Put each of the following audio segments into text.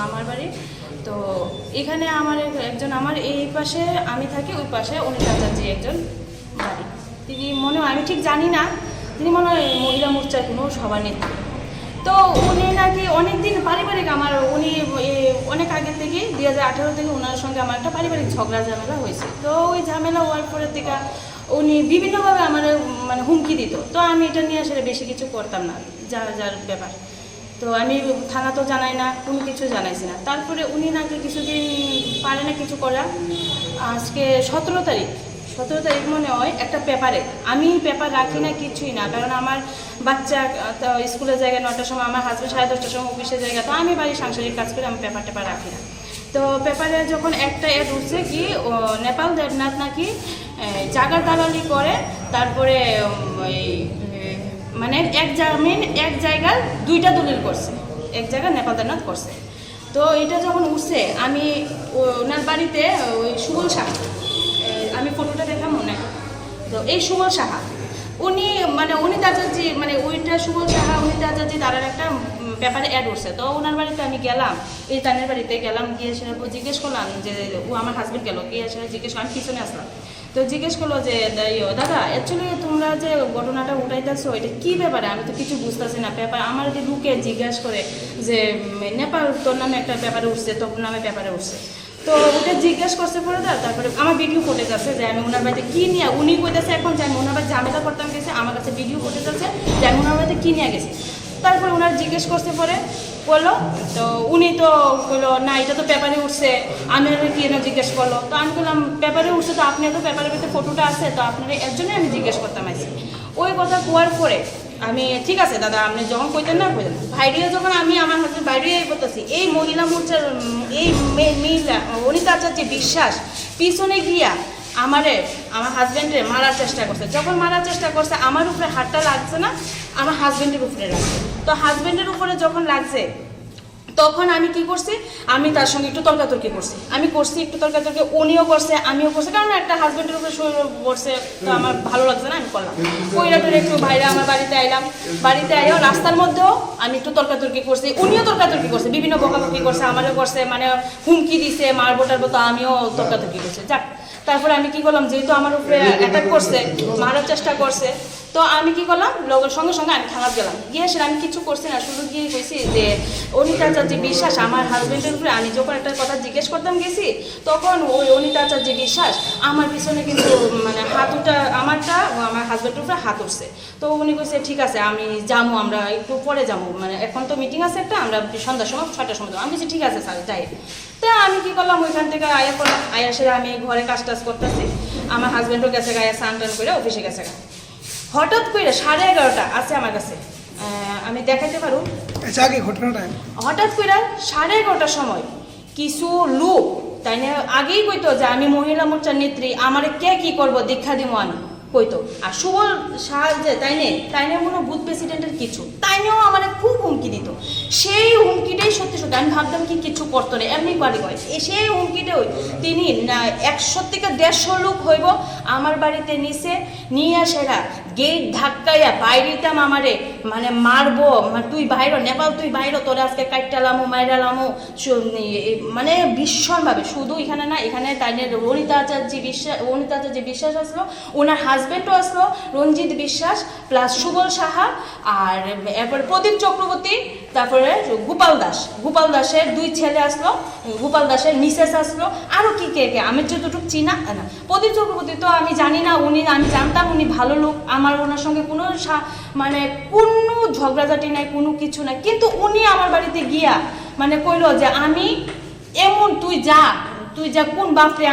আমার বাড়ি। তো এখানে আমার একজন, আমার এই পাশে আমি থাকি, ওই পাশে অনিতা চাচি একজন বাড়ি। তিনি মনে হয়, আমি ঠিক জানি না, তিনি মনে হয় মহিলা মোর্চার কোনো সভানেত্রী। তো উনি নাকি অনেকদিন পারিবারিক, আমার উনি অনেক আগে থেকে 2018 থেকে ওনার সঙ্গে আমার একটা পারিবারিক ঝগড়া ঝামেলা হয়েছে। তো ওই ঝামেলা হওয়ার পরের থেকে উনি বিভিন্নভাবে আমার মানে হুমকি দিত। তো আমি এটা নিয়ে আসলে বেশি কিছু করতাম না, যার যার ব্যাপার। তো আমি থানা তো জানাই না, কোনো কিছু জানাইছি না। তারপরে উনি নাকি কিছুদিন পারে না কিছু করা। আজকে 17 তারিখ মনে হয় একটা পেপারে, আমি পেপার রাখি না কিছুই না, কারণ আমার বাচ্চা স্কুলের জায়গায় 9টার সময়, আমার হাজব্যান্ড 10:30টার সময় অফিসের জায়গা, তো আমি বাড়ির সাংসারিক কাজ করে আমি পেপার রাখি না। তো পেপারে যখন একটা অ্যাড উঠছে কি নেপাল দেবনাথ নাকি জায়গার দালালি করে, তারপরে মানে এক জায়গার 2টা দলিল করছে, এক জায়গায় নেপাল দেবনাথ করছে। তো এটা যখন উঠছে, আমি ওনার বাড়িতে ওই সুবল সাহা, আমি ফটোটা দেখলাম মনে। তো এই সুবল সাহা উনি মানে অনিতা চাচি, মানে ওইটা সুবল সাহা অনিতা চাচি তার একটা পেপারে অ্যাড উঠছে। তো ওনার বাড়িতে আমি গেলাম, এই তানের বাড়িতে গেলাম, গিয়ে সেটা জিজ্ঞেস করলাম যে ও আমার হাজব্যান্ড গেল, গিয়ে সেটা জিজ্ঞেস করলাম, আমি পিছনে আসলাম। তো জিজ্ঞেস করলো যে দাদা অ্যাকচুয়ালি তোমরা যে ঘটনাটা উঠাইতেছো এটা কী ব্যাপারে, আমি তো কিছু বুঝতেছি না। পেপার আমার যে লোকে জিজ্ঞাসা করে যে নেপাল তোর নামে একটা পেপারে উঠছে, তোর নামে পেপারে উঠছে। তো ওটা জিজ্ঞেস করছে পরে তারপরে আমার ভিডিও ফুটেজ আছে যে আমি ওনার বাড়িতে কী নিয়ে, উনি কইতেছে এখন যে আমি ওনার বাড়ি ঝামেলা করতাম গেছে, আমার কাছে ভিডিও ফুটেজ আছে যে আমি ওনার বাড়িতে কী নিয়ে গেছি। তারপরে ওনার জিজ্ঞেস করতে পরে বললো, তো উনি তো বললো না এটা তো পেপারে উঠছে, আমি কি না জিজ্ঞেস করলো। তো আমি বললাম পেপারে উঠছে, তো আপনি তো পেপারের ভিতরে ফটোটা আছে, তো আপনার এর জন্যই আমি জিজ্ঞেস করতাম আইসি। ওই কথা কোয়ার পরে আমি ঠিক আছে দাদা আপনি যখন কইতেন না কইতেন, ভাইরিয়া যখন আমি আমার হাজব্যান্ড ভাইরিয়াই বলতেছি, এই মহিলা মোর্চার এই মহিলা অনিতা চাচি বিশ্বাস পিছনে গিয়া আমার হাজব্যান্ডে মারার চেষ্টা করছে। যখন মারার চেষ্টা করছে আমার উপরে হাতটা লাগছে না, আমার হাজব্যান্ডের উপরে লাগছে। তো হাজব্যান্ডের উপরে যখন লাগছে তখন আমি কি করছি, আমি তার সঙ্গে একটু তর্কাতর্কি করছি, একটু তর্কাতর্কি, উনিও করছে আমিও করছি, কারণ একটা হাজব্যান্ডের উপরে শরীর পড়ছে, তো আমার ভালো লাগছে না, আমি করলাম। কইরাটোর একটু ভাইরা আমার বাড়িতে আইলাম, বাড়িতে আইও রাস্তার মধ্যেও আমি একটু তর্কাতর্কি করছি, উনিও তর্কাতর্কি করছে, বিভিন্ন বকাবকি করছে, আমারও করছে, মানে হুমকি দিছে মারবো টারবো, তো আমিও তর্কাতর্কি করছি। যাক, তারপরে আমি কি করলাম, যেহেতু আমার উপরে অ্যাটাক করছে, মারার চেষ্টা করছে, তো আমি কি করলাম সঙ্গে সঙ্গে আমি থানাত গেলাম, গিয়ে সেটা আমি কিছু করছি না, শুধু গিয়ে গেছি যে অনিতা চাচি বিশ্বাস আমার হাজব্যান্ডের উপরে, আমি যখন একটা কথা জিজ্ঞেস করতাম গেছি, তখন ওই অনিতা চাচি বিশ্বাস আমার পিছনে কিন্তু মানে হাতটা আমারটা আমার হাজব্যান্ডের উপরে হাত উঠছে। তো উনি কইছে ঠিক আছে আমি যাবো, আমরা একটু পরে যাবো, মানে এখন তো মিটিং আছে একটা, আমরা সন্ধ্যার সময় 6টার সময় যাবো। আমি বলছি ঠিক আছে স্যার যাই। তো আমি কি করলাম, ওইখান থেকে আয়া করলাম, আয়া সেরে আমি ঘরে কাজ টাজ করতেছি, আমার হাজব্যান্ডও গেছে গায়ে স্নান টান করে অফিসে গেছে। হঠাৎ করে 11:30 আছে আমার কাছে, আমি দেখাইতে পারো ঘটনাটা। হঠাৎ করে 11:30টার সময় কিছু লোক তাই না আগেই কইতো যে আমি মহিলা মোর্চার নেত্রী, আমারে কে কি করবো দীক্ষা দিব আমি কইতো। আর সুবল সাহায্যে তাই নে কোনো বুথ প্রেসিডেন্টের কিছু তাই নিয়েও আমার খুব হুমকি দিত। সেই হুমকিটাই সত্যি সত্যি আমি ভাবতাম কি কিছু করতো না, এমনি বাড়ি করে সেই হুমকিটাই তিনি 100 থেকে 150 লোক হইব আমার বাড়িতে নিয়ে আসেরা গেট ধাক্কাইয়া বাইরেতাম আমারে, মানে মারবো, তুই বাইরো নেপাল, তুই বাইরো, তোরে আজকে কাইটালামো মাইরালামো, মানে ভীষণভাবে। শুধু এখানে না, এখানে তাই অনিতা আচার্য বিশ্বাস আসলো, ওনার হাজব্যান্ডও আসলো রঞ্জিত বিশ্বাস, প্লাস সুবল সাহা, আর এরপরে প্রদীপ চক্রবর্তী, তারপরে গোপাল দাসের 2 ছেলে আসলো, গোপাল দাসের মিসেস আসলো, আরও কি কে আমি যতটুকু চিনা না। প্রদীপ চক্রবর্তী তো আমি জানি না, আমি জানতাম উনি ভালো লোক, আমার ওনার সঙ্গে কোনো মানে কোনো ঝগড়াঝাটি নাই, কোনো কিছু নাই, কিন্তু উনি আমার বাড়িতে গিয়া মানে কইলো যে আমি এমন তুই যা কোন বাপরে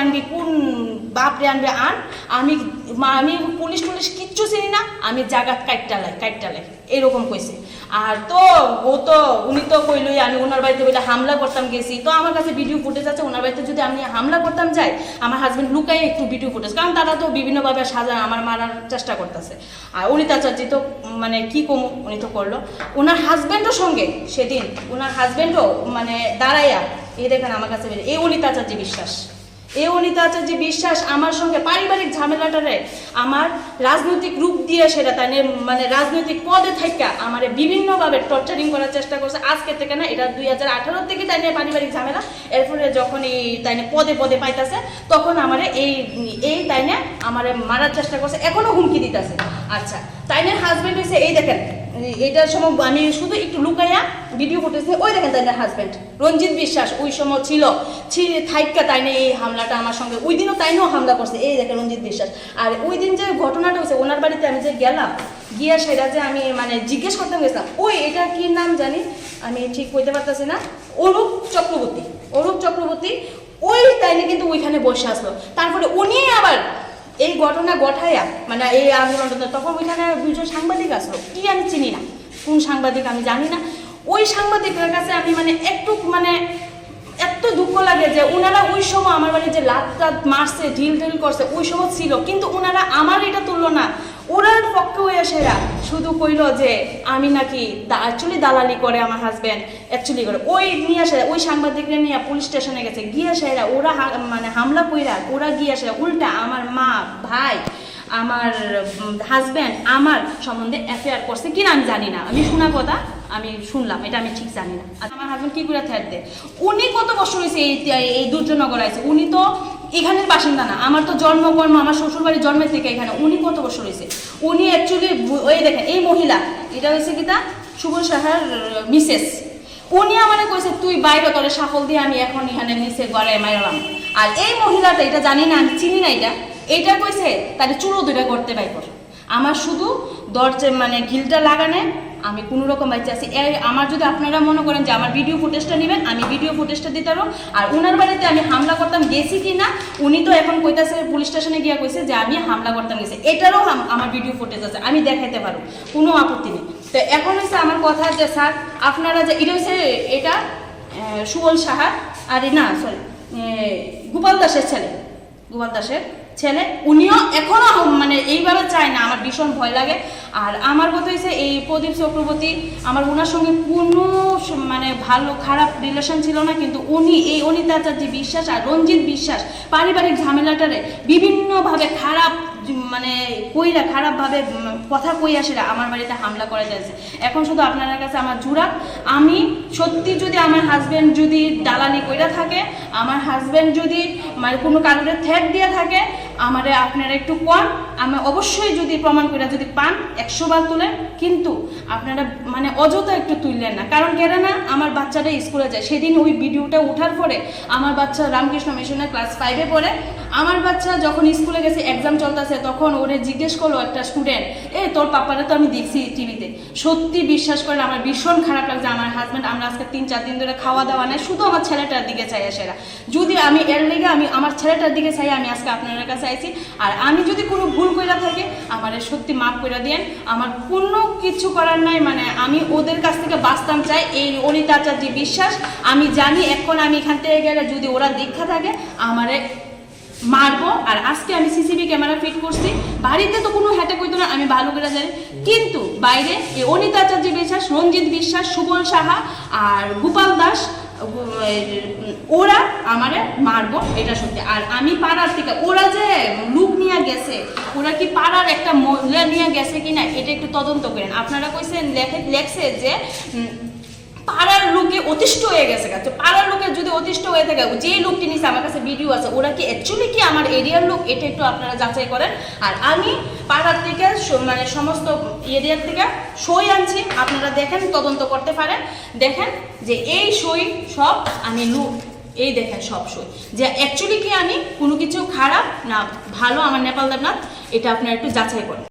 আনবে আন, আমি পুলিশ কিচ্ছু চিনি না, আমি জায়গা কাইটালাই এরকম কইছে। আর তো উনি তো কইলই আমি ওনার বাড়িতে বলে হামলা করতাম গেছি, তো আমার কাছে ভিডিও ফুটেজ আছে, ওনার বাড়িতে যদি আমি হামলা করতাম যাই, আমার হাজব্যান্ড লুকাই একটু ভিডিও ফুটেজ, কারণ তারা তো বিভিন্নভাবে আমার মারার চেষ্টা করতেছে। আর অনিতা চাচি তো মানে কি কমু, উনি তো করলো ওনার হাজব্যান্ডের সঙ্গে সেদিন, ওনার হাজব্যান্ডও মানে দাঁড়াইয়া এই দেখেন আমার কাছে এই অনিতা চাচি বিশ্বাস এই অনিতা আচার্য বিশ্বাস আমার সঙ্গে পারিবারিক ঝামেলাটারে আমার রাজনৈতিক রূপ দিয়ে সেটা তাই মানে রাজনৈতিক পদে থেকে আমার বিভিন্নভাবে টর্চারিং করার চেষ্টা করছে। আজকে থেকে না, এটা 2018 থেকে তাই নিয়ে পারিবারিক ঝামেলা। এরপরে যখন এই তাই নিয়ে পদে পদে পাইতেছে তখন আমার এই তাই নিয়ে আমার মারার চেষ্টা করছে, এখনো হুমকি দিতেছে। আচ্ছা, তাই নিয়ে হাজবেন্ড হয়েছে এই দেখেন, এটার সময় আমি শুধু একটু লুকাইয়া ভিডিও করতেছি, ওই দেখেন তাই হাজবেন্ড রঞ্জিত বিশ্বাস ওই সময় ছিল থাইকা তাই এই হামলাটা আমার সঙ্গে, ওই দিনও তাইনেও হামলা করছে, এই দেখেন রঞ্জিত বিশ্বাস। আর ওই দিন যে ঘটনাটা হয়েছে ওনার বাড়িতে আমি যে গেলাম, গিয়া সেটা যে আমি মানে জিজ্ঞেস করতে গেছিলাম, ওই এটা কি নাম জানি আমি ঠিক কইতে পারতেছি না, অরূপ চক্রবর্তী ওই তাইনে কিন্তু ওইখানে বসে আসলো। তারপরে উনি আবার এই ঘটনা ঘটাইয়া মানে এই আন্দোলনটা, তখন ওইখানে দুজন সাংবাদিক আসলো, কি আমি চিনি না কোন সাংবাদিক আমি জানি না। ওই সাংবাদিকের কাছে আমি মানে একটু মানে এত দুঃখ লাগে যে ওনারা ওই সময় আমার বাড়ি যে লাত মারছে ঢিল করছে ওই সময় ছিল, কিন্তু ওনারা আমার এটা তুললো না, ওরার পক্ষে হয়ে সেরা শুধু কইল যে আমি নাকি অ্যাকচুয়ালি দালালি করে আমার হাজব্যান্ড অ্যাকচুয়ালি করে। ওই নিয়ে আসে ওই সাংবাদিকরা নিয়ে পুলিশ স্টেশনে গেছে, গিয়ে সেরা ওরা মানে হামলা কইরা ওরা গিয়ে আসে উল্টা আমার মা ভাই আমার হাজব্যান্ড আমার সম্বন্ধে অ্যাফেয়ার করছে কিনা আমি জানি না, আমি শোনা কথা আমি শুনলাম, এটা আমি ঠিক জানি না। আর আমার হাজব্যান্ড কি করে থ্যাট দেয়, উনি কত বছর হয়েছে এই দুর্যোগনগর আছে, উনি তো এখানের বাসিন্দা না, আমার তো জন্মকর্ম আমার শ্বশুরবাড়ির জন্মের থেকে এখানে, উনি কত বছর হয়েছে। উনি অ্যাকচুয়ালি ওই দেখেন এই মহিলা এটা হয়েছে কি তা সুবল সাহার মিসেস, উনি আমাকে কইছে তুই বাইরে তোরে সাফল দিয়ে আমি এখন এখানে নিচে গড়ে মারলাম। আর এই মহিলাটা এটা জানি না আমি চিনি না, এটা কইছে তাহলে চুলো দুটা করতে বাইর, আমার শুধু দরজা মানে ঘিলটা লাগানে আমি কোনো রকম বাচ্চা আছি। আমার যদি আপনারা মনে করেন যে আমার ভিডিও ফুটেজটা নেবেন, আমি ভিডিও ফুটেজটা দিতে পারো। আর ওনার বাড়িতে আমি হামলা করতাম গেছি কি না, উনি তো এখন কইতাছে পুলিশ স্টেশনে গিয়া কইছে যে আমি হামলা করতাম গেছি, এটারও আমার ভিডিও ফুটেজ আছে, আমি দেখাইতে পারো, কোনো আপত্তি নেই। তো এখন হচ্ছে আমার কথা যে স্যার আপনারা যে এটা হচ্ছে এটা সুবল সাহার আর না সরি গোপাল দাসের ছেলে, উনিও এখনো মানে এইভাবে চায় না, আমার ভীষণ ভয় লাগে। আর আমার কথা হচ্ছে এই প্রদীপ চক্রবর্তী আমার ওনার সঙ্গে কোনো মানে ভালো খারাপ রিলেশন ছিল না, কিন্তু উনি এই অনিতা আচার্য বিশ্বাস আর রঞ্জিত বিশ্বাস পারিবারিক ঝামেলাটারে বিভিন্নভাবে খারাপ মানে কইরা খারাপভাবে কথা কইয়া সেটা আমার বাড়িতে হামলা করে যাচ্ছে। এখন শুধু আপনার কাছে আমার জুরাত, আমি সত্যি যদি আমার হাজব্যান্ড যদি দালালি কইরা থাকে, আমার হাজব্যান্ড যদি মানে কোনো কারণে থ্রেট দিয়ে থাকে, আমারে আপনারা একটু কম, আমি অবশ্যই যদি প্রমাণ করে যদি পান 100 বার তুলেন, কিন্তু আপনারা মানে অযথা একটু তুললেন না। কারণ কেন না আমার বাচ্চাটা স্কুলে যায়, সেদিন ওই ভিডিওটা ওঠার পরে আমার বাচ্চা রামকৃষ্ণ মিশনের ক্লাস 5-এ পড়ে, আমার বাচ্চা যখন স্কুলে গেছে এক্সাম চলতেছে তখন ওরে জিজ্ঞেস করলো একটা স্টুডেন্ট, তোর পাপারা তো আমি দেখছি টিভিতে, সত্যি বিশ্বাস করেন আমার ভীষণ খারাপ লাগছে। আমার হাজব্যান্ড আমরা আজকে 3-4 দিন ধরে খাওয়া দাওয়া নেই, শুধু আমার ছেলেটার দিকে চাই সেরা, যদি আমি এর লেগে আমি আমার ছেলেটার দিকে চাই, আমি আজকে আপনাদের কাছে আইছি। আর আমি যদি কোনো ভুল কইরা থাকি আমার সত্যি মাফ করে দিয়েন, আমার কোনো কিছু করার নাই, মানে আমি ওদের কাছ থেকে বাঁচতাম চাই। এই অনিতা আচার্য বিশ্বাস আমি জানি এখন আমি এখান থেকে গেলে যদি ওরা দীক্ষা থাকে আমারে মারবো। আর আজকে আমি সিসিটিভি ক্যামেরা ফিট করছি, বাড়িতে তো কোনো হ্যাটে কইতো না আমি ভালো করে জানি, কিন্তু বাইরে এই অনিতা আচার্য বিশ্বাস, রঞ্জিত বিশ্বাস, সুবল সাহা আর গোপাল দাস ওরা আমারে মারবো, এটা সত্যি। আর আমি পাড়ার থেকে ওরা যে লুক নিয়ে গেছে, ওরা কি পাড়ার একটা মহিলা নিয়ে গেছে কিনা এটা একটু তদন্ত করেন। আপনারা কইছেন লেখছে যে পাড়ার লোকে অতিষ্ঠ হয়ে গেছে, পাড়ার লোকে যদি অতিষ্ঠ হয়ে থাকে, যে লোকটি নিচে আমার কাছে ভিডিও আছে ওরা কি অ্যাকচুয়ালি কি আমার এরিয়ার লোক, এটা একটু আপনারা যাচাই করেন। আর আমি পাড়ার থেকে মানে সমস্ত এরিয়ার থেকে সই আনছি, আপনারা দেখেন তদন্ত করতে পারেন, দেখেন যে এই সই সব আমি লোক, এই দেখেন সব সই যে অ্যাকচুয়ালি কি আমি কোনো কিছু খারাপ না ভালো আমার নেপাল দেবনাথ, এটা আপনারা একটু যাচাই করেন।